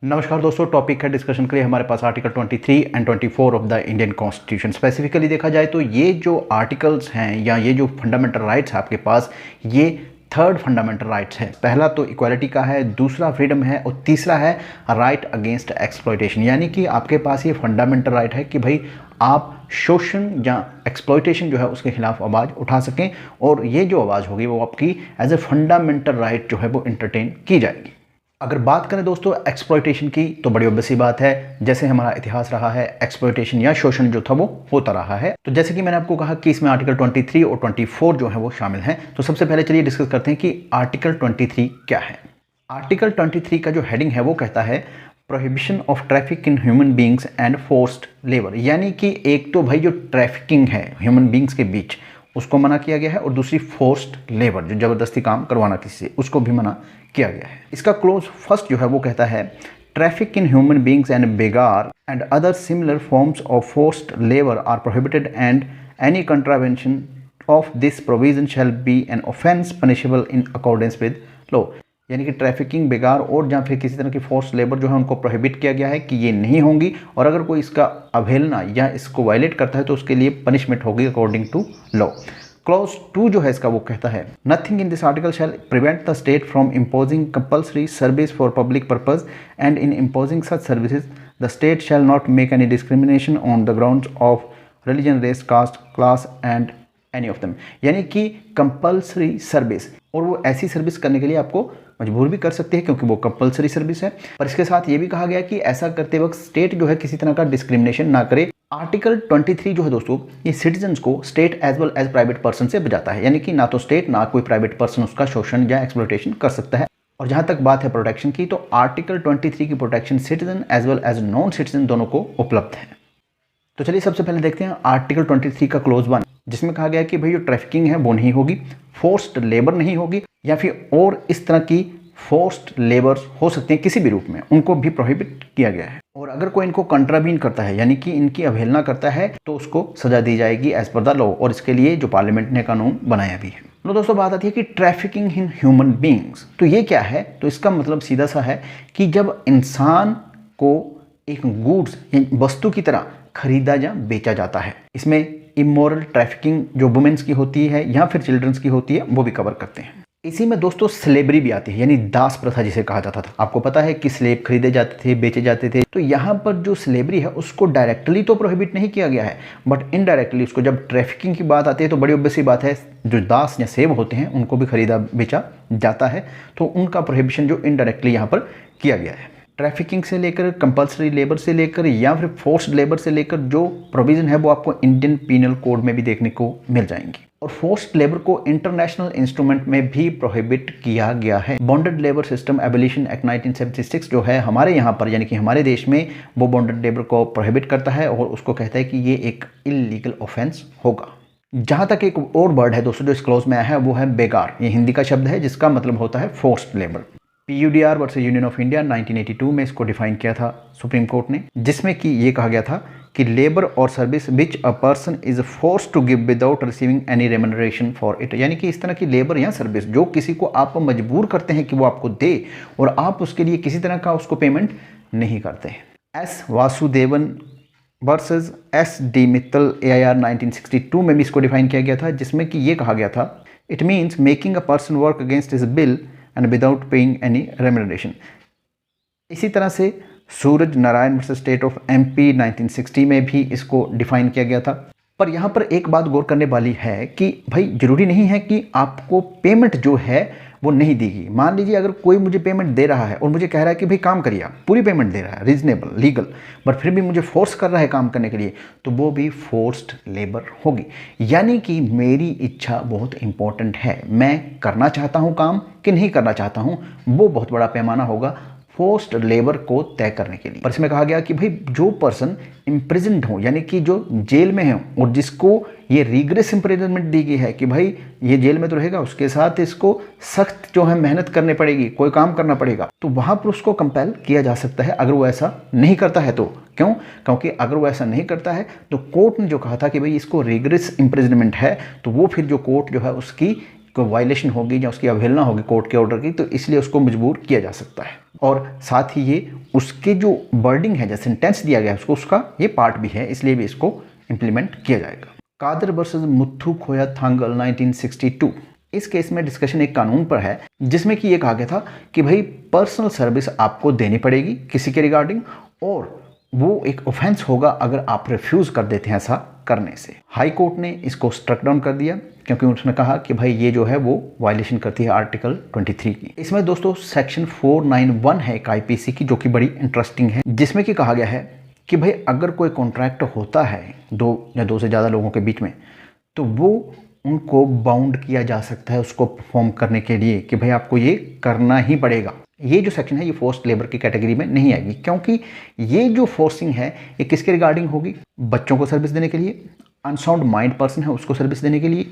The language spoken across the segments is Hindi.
नमस्कार दोस्तों, टॉपिक है डिस्कशन के लिए हमारे पास article 23 and 24 of the Indian constitution. Specifically देखा जाए तो ये जो आर्टिकल्स हैं या ये जो फंडामेंटल राइट्स है आपके पास, ये थर्ड फंडामेंटल राइट्स है। पहला तो इक्वालिटी का है, दूसरा फ्रीडम है और तीसरा है राइट अगेंस्ट एक्सप्लॉयटेशन। यानी कि आपके पास ये फंडामेंटल राइट है कि भाई आप शोषण या एक्सप्लॉयटेशन जो है उसके खिलाफ आवाज़ उठा सकें, और ये जो आवाज़ होगी वो आपकी एज ए फंडामेंटल राइट जो है वो एंटरटेन की जाएगी। अगर बात करें दोस्तों एक्सप्लॉयटेशन की, तो बड़ी ऑब्वियस सी बात है, जैसे हमारा इतिहास रहा है एक्सप्लॉयटेशन या शोषण जो था वो होता रहा है। तो जैसे कि मैंने आपको कहा कि इसमें आर्टिकल 23 और 24 जो है वो शामिल हैं। तो सबसे पहले चलिए डिस्कस करते हैं कि आर्टिकल 23 क्या है। आर्टिकल 23 का जो हेडिंग है वो कहता है prohibition of traffic in human beings and forced labour. यानी कि एक तो भाई जो ट्रैफिकिंग है ह्यूमन बींग्स के बीच उसको मना किया गया है, और दूसरी फोर्स्ड लेबर जो ज़बरदस्ती काम करवाना किसी से, उसको भी मना किया गया है। इसका क्लोज फर्स्ट जो है वो कहता है traffic in human beings and begar and other similar forms of forced labour are prohibited and any contravention of this provision shall be an offence punishable in accordance with law. यानी कि ट्रैफिकिंग, बेगार और या फिर किसी तरह की फोर्स लेबर जो है उनको प्रोहिबिट किया गया है कि ये नहीं होंगी, और अगर कोई इसका अवहेलना या इसको वायलेट करता है तो उसके लिए पनिशमेंट होगी अकॉर्डिंग टू लॉ। क्लॉज 2 जो है इसका वो कहता है nothing in this article shall prevent the state from imposing compulsory service for public purpose and in imposing such services the state shall not make any discrimination on the grounds of religion, race, caste, class and any of them. यानी कि कंपल्सरी सर्विस, और वो ऐसी सर्विस करने के लिए आपको मजबूर भी कर सकते हैं क्योंकि वो कंपल्सरी सर्विस है। पर इसके साथ ये भी कहा गया कि ऐसा करते वक्त स्टेट जो है किसी तरह का डिस्क्रिमिनेशन ना करे। आर्टिकल 23 जो है दोस्तों ये सिटीजन्स को state as well as private person से बचाता है। यानी कि ना तो स्टेट ना कोई प्राइवेट पर्सन उसका शोषण या एक्सप्लॉयटेशन कर सकता है। और जहां तक बात है प्रोटेक्शन की, तो आर्टिकल 23 की protection citizen as well as non citizen दोनों को उपलब्ध है। तो चलिए सबसे पहले देखते हैं आर्टिकल 23 का क्लोज 1, जिसमें कहा गया है कि भाई जो ट्रैफिकिंग है वो नहीं होगी, फोर्स्ड लेबर नहीं होगी, या फिर और इस तरह की फोर्स्ड लेबर्स हो सकते हैं किसी भी रूप में, उनको भी प्रोहिबिट किया गया है। और अगर कोई इनको कंट्रावीन करता है यानी कि इनकी अवहेलना करता है तो उसको सजा दी जाएगी एज पर द लॉ, और इसके लिए जो पार्लियामेंट ने कानून बनाया भी है। तो दोस्तों बात आती है कि ट्रैफिकिंग इन ह्यूमन बींग्स, तो ये क्या है? तो इसका मतलब सीधा सा है कि जब इंसान को एक गुड्स वस्तु की तरह खरीदा या बेचा जाता है, इसमें इमोरल ट्रैफिकिंग जो वुमेन्स की होती है या फिर चिल्ड्रंस की होती है वो भी कवर करते हैं। इसी में दोस्तों स्लेवरी भी आती है, यानी दास प्रथा जिसे कहा जाता था। आपको पता है कि स्लेव खरीदे जाते थे, बेचे जाते थे। तो यहाँ पर जो स्लेवरी है उसको डायरेक्टली तो प्रोहिबिट नहीं किया गया है, बट इनडायरेक्टली उसको जब ट्रैफिकिंग की बात आती है तो बड़ी ऑब्वियस सी बात है, जो दास या सेव होते हैं उनको भी खरीदा बेचा जाता है, तो उनका प्रोहिबिशन जो इनडायरेक्टली यहाँ पर किया गया है। ट्रैफिकिंग से लेकर, कंपल्सरी लेबर से लेकर या फिर फोर्स्ड लेबर से लेकर जो प्रोविजन है वो आपको इंडियन पीनल कोड में भी देखने को मिल जाएंगी। और फोर्स्ड लेबर को इंटरनेशनल इंस्ट्रूमेंट में भी प्रोहिबिट किया गया है। Bonded labour system abolition act 1976 जो है हमारे यहाँ पर यानी कि हमारे देश में, वो बॉन्डेड लेबर को प्रोहिबिट करता है और उसको कहता है कि ये एक इलीगल ऑफेंस होगा। जहाँ तक एक और वर्ड है दोस्तों जो इस क्लॉज में आया है वो है बेगार। ये हिंदी का शब्द है जिसका मतलब होता है forced labour. PUDR versus Union of India 1982 में इसको डिफाइन किया था सुप्रीम कोर्ट ने, जिसमें कि ये कहा गया था कि लेबर और service which a person is forced to give without receiving any remuneration for it. यानी कि इस तरह की लेबर या सर्विस जो किसी को आप मजबूर करते हैं कि वो आपको दे और आप उसके लिए किसी तरह का उसको पेमेंट नहीं करते हैं। S Vasudevan versus SD Mittal AIR 1962 में भी इसको डिफाइन किया गया था, जिसमें कि ये कहा गया था it means making a person work against his will and without paying any remuneration. इसी तरह से Suraj Narayan versus state of MP 1960 में भी इसको डिफाइन किया गया था। पर यहाँ पर एक बात गौर करने वाली है कि भाई जरूरी नहीं है कि आपको पेमेंट जो है वो नहीं देगी। मान लीजिए अगर कोई मुझे पेमेंट दे रहा है और मुझे कह रहा है कि भाई काम करिए, आप पूरी पेमेंट दे रहा है, रीजनेबल, लीगल, बट फिर भी मुझे फोर्स कर रहा है काम करने के लिए, तो वो भी फोर्स्ड लेबर होगी। यानी कि मेरी इच्छा बहुत इंपॉर्टेंट है, मैं करना चाहता हूँ काम कि नहीं करना चाहता हूँ, वो बहुत बड़ा पैमाना होगा फोर्स्ड लेबर को तय करने के लिए। पर इसमें कहा गया कि भाई जो पर्सन इम्प्रिजन्ड हो यानी कि जो जेल में है और जिसको ये रिग्रेस इम्प्रिजनमेंट दी गई है कि भाई ये जेल में तो रहेगा, उसके साथ इसको सख्त जो है मेहनत करनी पड़ेगी, कोई काम करना पड़ेगा, तो वहां पर उसको कंपेल किया जा सकता है अगर वो ऐसा नहीं करता है तो। क्यों? क्योंकि अगर वो ऐसा नहीं करता है तो कोर्ट ने जो कहा था कि भाई इसको रिग्रेस इम्प्रिजनमेंट है, तो वो फिर जो कोर्ट जो है उसकी कोई वायलेशन होगी या उसकी अवहेलना होगी कोर्ट के ऑर्डर की, तो इसलिए उसको मजबूर किया जा सकता है। और साथ ही ये उसके जो वर्डिंग है, जैसे सेंटेंस दिया गया है उसको, उसका ये पार्ट भी है, इसलिए भी इसको इम्प्लीमेंट किया जाएगा। कादर वर्सेस मुथु खोया थांगल 1962, इस केस में डिस्कशन एक कानून पर है जिसमें कि ये कहा गया था कि भाई पर्सनल सर्विस आपको देनी पड़ेगी किसी के रिगार्डिंग, और वो एक ऑफेंस होगा अगर आप रिफ्यूज कर देते हैं ऐसा करने से। हाई कोर्ट ने इसको स्ट्रक डाउन कर दिया क्योंकि उसने कहा कि भाई ये जो है वो वायलेशन करती है आर्टिकल 23 की। इसमें दोस्तों सेक्शन 491 है एक आईपीसी की, जो कि बड़ी इंटरेस्टिंग है, जिसमें कि कहा गया है कि भाई अगर कोई कॉन्ट्रैक्ट होता है दो या दो से ज़्यादा लोगों के बीच में, तो वो उनको बाउंड किया जा सकता है उसको परफॉर्म करने के लिए कि भाई आपको ये करना ही पड़ेगा। ये जो सेक्शन है ये फोर्स्ड लेबर की कैटेगरी में नहीं आएगी, क्योंकि ये जो फोर्सिंग है ये किसके रिगार्डिंग होगी? बच्चों को सर्विस देने के लिए, अनसाउंड माइंड पर्सन है उसको सर्विस देने के लिए,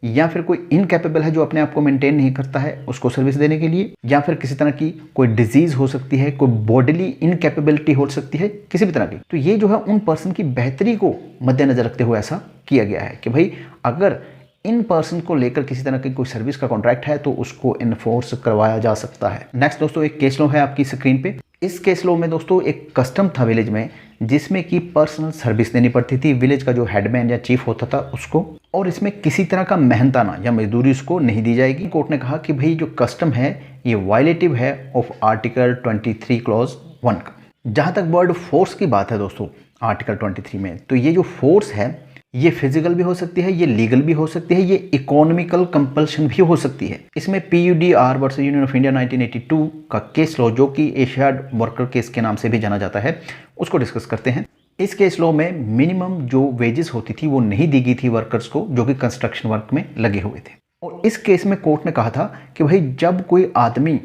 या फिर कोई इनकैपेबल है जो अपने आप को मेंटेन नहीं करता है उसको सर्विस देने के लिए, या फिर किसी तरह की कोई डिजीज हो सकती है, कोई बॉडीली इनकैपेबिलिटी हो सकती है किसी भी तरह की। तो ये जो है उन पर्सन की बेहतरी को मद्देनजर रखते हुए ऐसा किया गया है कि भाई अगर इन पर्सन को लेकर किसी तरह की कोई सर्विस का कॉन्ट्रैक्ट है तो उसको इन्फोर्स करवाया जा सकता है। नेक्स्ट दोस्तों एक केस लॉ है आपकी स्क्रीन पे। इस केस लॉ में दोस्तों एक कस्टम था विलेज में, जिसमें कि पर्सनल सर्विस देनी पड़ती थी विलेज का जो हेडमैन या चीफ होता था उसको, और इसमें किसी तरह का मेहनताना या मजदूरी उसको नहीं दी जाएगी। कोर्ट ने कहा कि भाई जो कस्टम है ये वायलेटिव है ऑफ आर्टिकल 23 क्लॉज 1 का। जहां तक वर्ड फोर्स की बात है दोस्तों आर्टिकल 23 में, तो ये जो फोर्स है ये फिजिकल भी हो सकती है, ये लीगल भी हो सकती है, ये इकोनॉमिकल कंपल्शन भी हो सकती है। इसमें PUDR versus Union of India 1982 का केस लॉ, जो कि एशियाड वर्कर केस के नाम से भी जाना जाता है, उसको डिस्कस करते हैं। इस केस लॉ में मिनिमम जो वेजेस होती थी वो नहीं दी गई थी वर्कर्स को जो कि कंस्ट्रक्शन वर्क में लगे हुए थे। और इस केस में कोर्ट ने कहा था कि भाई जब कोई आदमी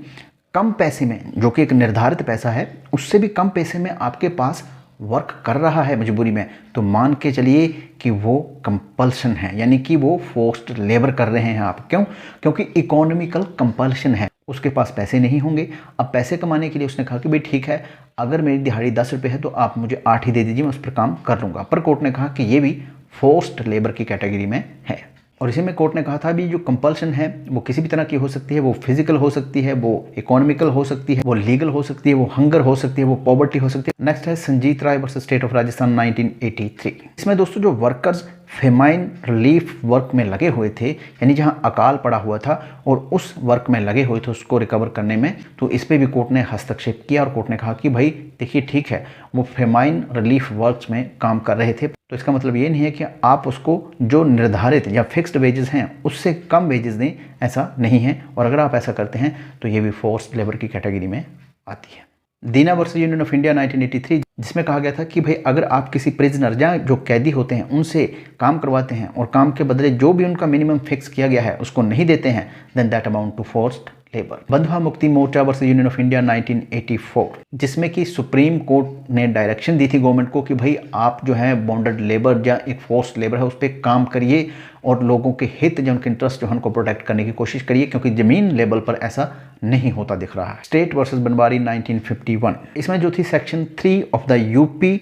कम पैसे में, जो कि एक निर्धारित पैसा है, उससे भी कम पैसे में आपके पास वर्क कर रहा है मजबूरी में, तो मान के चलिए कि वो कंपल्शन है, यानी कि वो फोर्स्ड लेबर कर रहे हैं आप। क्यों? क्योंकि इकोनॉमिकल कंपल्शन है, उसके पास पैसे नहीं होंगे। अब पैसे कमाने के लिए उसने कहा कि भाई ठीक है, अगर मेरी दिहाड़ी 10 रुपये है तो आप मुझे 8 ही दे दीजिए, मैं उस पर काम कर लूँगा। पर कोर्ट ने कहा कि ये भी फोर्स्ड लेबर की कैटेगरी में है। और इसी में कोर्ट ने कहा था भी जो कंपल्शन है वो किसी भी तरह की हो सकती है, वो फिजिकल हो सकती है, वो इकोनॉमिकल हो सकती है, वो लीगल हो सकती है, वो हंगर हो सकती है, वो पॉवर्टी हो सकती है। नेक्स्ट है संजीत राय वर्सेस स्टेट ऑफ राजस्थान 1983। इसमें दोस्तों जो वर्कर्स फेमाइन रिलीफ वर्क में लगे हुए थे, यानी जहां अकाल पड़ा हुआ था और उस वर्क में लगे हुए थे उसको रिकवर करने में, तो इस पे भी कोर्ट ने हस्तक्षेप किया और कोर्ट ने कहा कि भाई देखिए ठीक है, वो फेमाइन रिलीफ वर्क्स में काम कर रहे थे, तो इसका मतलब ये नहीं है कि आप उसको जो निर्धारित या फिक्स्ड वेजेस हैं उससे कम वेजेस दें, ऐसा नहीं है। और अगर आप ऐसा करते हैं तो ये भी फोर्स्ड लेबर की कैटेगरी में आती है। दीना वर्सेस यूनियन ऑफ इंडिया 1983, जिसमें कहा गया था कि भाई अगर आप किसी प्रिजनर या जो कैदी होते हैं उनसे काम करवाते हैं और काम के बदले जो भी उनका मिनिमम फिक्स किया गया है उसको नहीं देते हैं, then that amount to forced labour. Bandhua Mukti Morcha versus Union of India 1984, जिसमें कि सुप्रीम कोर्ट ने डायरेक्शन दी थी गवर्नमेंट को कि भाई आप जो है बॉन्डेड लेबर या एक फोर्स्ड लेबर है उस पर काम करिए और लोगों के हित या उनके इंटरेस्ट जो है उनको प्रोटेक्ट करने की कोशिश करिए, क्योंकि जमीन लेवल पर ऐसा नहीं होता दिख रहा है। स्टेट वर्सेस बनवारी 1951, इसमें जो थी section 3 of the UP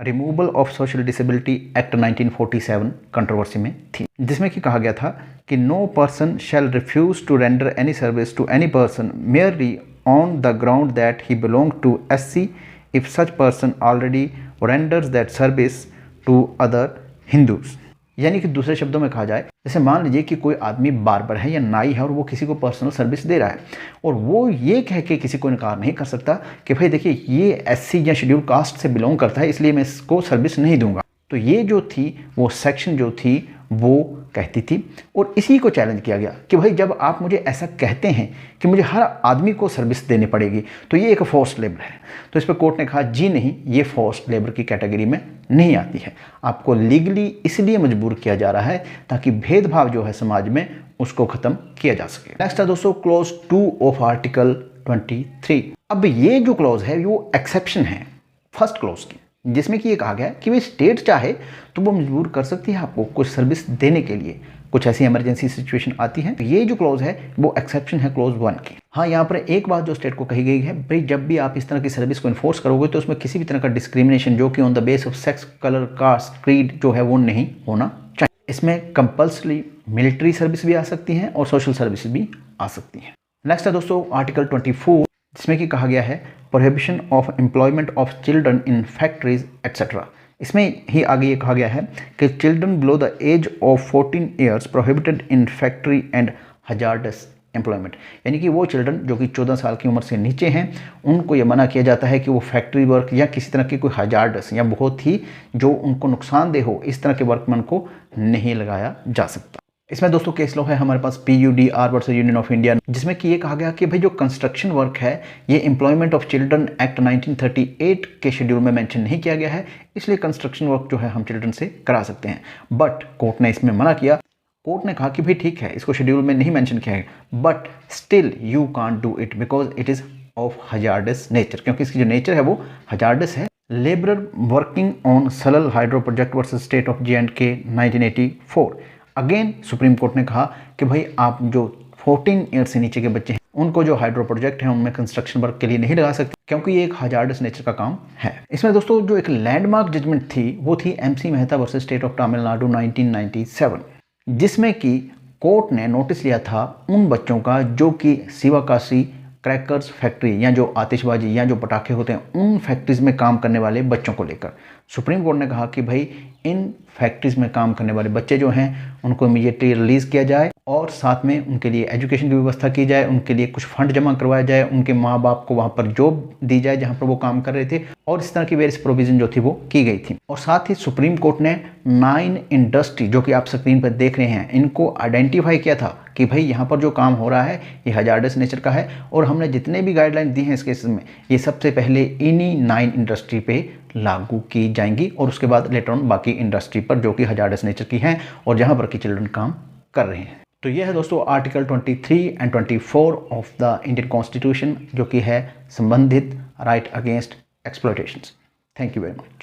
removal of social disability act 1947 controversy में थी, जिसमें कि कहा गया था कि no person shall refuse to render any service to any person merely on the ground that he belongs to SC if such person already renders that service to other Hindus. यानी कि दूसरे शब्दों में कहा जाए, जैसे मान लीजिए कि कोई आदमी बार्बर है या नाई है और वो किसी को पर्सनल सर्विस दे रहा है और वो ये कह के किसी को इनकार नहीं कर सकता कि भाई देखिए ये SC या शेड्यूल कास्ट से बिलोंग करता है इसलिए मैं इसको सर्विस नहीं दूंगा। तो ये जो थी वो सेक्शन जो थी वो कहती थी, और इसी को चैलेंज किया गया कि भाई जब आप मुझे ऐसा कहते हैं कि मुझे हर आदमी को सर्विस देनी पड़ेगी तो ये एक फोर्स्ड लेबर है। तो इस पर कोर्ट ने कहा जी नहीं, ये फोर्स्ड लेबर की कैटेगरी में नहीं आती है, आपको लीगली इसलिए मजबूर किया जा रहा है ताकि भेदभाव जो है समाज में उसको खत्म किया जा सके। नेक्स्ट है दोस्तों क्लॉज 2 ऑफ आर्टिकल 23। अब ये जो क्लॉज है वो एक्सेप्शन है फर्स्ट क्लॉज की, जिसमें कि ये कहा गया है कि भाई स्टेट चाहे तो वो मजबूर कर सकती है आपको कुछ सर्विस देने के लिए, कुछ ऐसी इमरजेंसी सिचुएशन आती है। तो ये जो क्लॉज है वो एक्सेप्शन है क्लॉज 1 की। हाँ, यहाँ पर एक बात जो स्टेट को कही गई है, भाई जब भी आप इस तरह की सर्विस को इन्फोर्स करोगे तो उसमें किसी भी तरह का डिस्क्रिमिनेशन जो कि on the base of sex, colour, caste, creed जो है वो नहीं होना चाहिए। इसमें कंपल्सरी मिलिट्री सर्विस भी आ सकती है और सोशल सर्विस भी आ सकती है। नेक्स्ट है दोस्तों आर्टिकल 24, जिसमें कि कहा गया है prohibition of employment of children in factories etcetera. इसमें ही आगे ये कहा गया है कि children below the age of 14 years prohibited in factory and hazardous employment, यानी कि वो चिल्ड्रन जो कि 14 साल की उम्र से नीचे हैं उनको ये मना किया जाता है कि वो फैक्ट्री वर्क या किसी तरह की कोई हजार्डस या बहुत ही जो उनको नुकसानदेह हो इस तरह के वर्क में उनको नहीं लगाया जा सकता। इसमें दोस्तों केस लॉ है हमारे पास PUDR versus Union of India, जिसमें कि ये कहा गया कि भाई जो कंस्ट्रक्शन वर्क है ये एम्प्लॉयमेंट ऑफ चिल्ड्रन एक्ट 1938 के शेड्यूल में मेंशन नहीं किया गया है, इसलिए कंस्ट्रक्शन वर्क जो है हम चिल्ड्रन से करा सकते हैं। बट कोर्ट ने इसमें मना किया। कोर्ट ने कहा कि भाई ठीक है इसको शेड्यूल में नहीं मेंशन किया है but still you can't do it because it is of hazardous nature, क्योंकि इसकी जो नेचर है वो हजार्डस है। Labourer working on Salal hydro project versus state of J&K 1984। Again supreme court ने कहा कि भाई आप जो 14 ईयर से नीचे के बच्चे हैं उनको जो हाइड्रो प्रोजेक्ट है उनमें कंस्ट्रक्शन वर्क के लिए नहीं लगा सकते क्योंकि ये एक हजार्डस नेचर का काम है। इसमें दोस्तों जो एक लैंडमार्क जजमेंट थी वो थी MC Mehta versus state of Tamil Nadu 1997, जिसमें कि कोर्ट ने नोटिस लिया था उन बच्चों का जो कि शिवाकाशी क्रैकर्स फैक्ट्री या जो आतिशबाजी या जो पटाखे होते हैं उन फैक्ट्रीज में काम करने वाले बच्चों को लेकर सुप्रीम कोर्ट ने कहा कि भाई इन फैक्ट्रीज में काम करने वाले बच्चे जो हैं उनको इमीडिएटली रिलीज़ किया जाए और साथ में उनके लिए एजुकेशन की व्यवस्था की जाए, उनके लिए कुछ फंड जमा करवाया जाए, उनके माँ बाप को वहाँ पर जॉब दी जाए जहाँ पर वो काम कर रहे थे और इस तरह की वेरियस प्रोविज़न जो थी वो की गई थी। और साथ ही सुप्रीम कोर्ट ने 9 इंडस्ट्री जो कि आप स्क्रीन पर देख रहे हैं इनको आइडेंटिफाई किया था कि भाई यहाँ पर जो काम हो रहा है ये हजार्डस नेचर का है और हमने जितने भी गाइडलाइन दी हैं इस केस में ये सबसे पहले इन्हीं 9 इंडस्ट्री पे लागू की जाएंगी और उसके बाद लेटर ऑन बाकी इंडस्ट्री पर जो कि हजार्डस नेचर की हैं और जहाँ पर कि चिल्ड्रन काम कर रहे हैं। तो यह है दोस्तों article 23 and 24 of the Indian constitution जो कि है संबंधित right against exploitations. Thank you very much.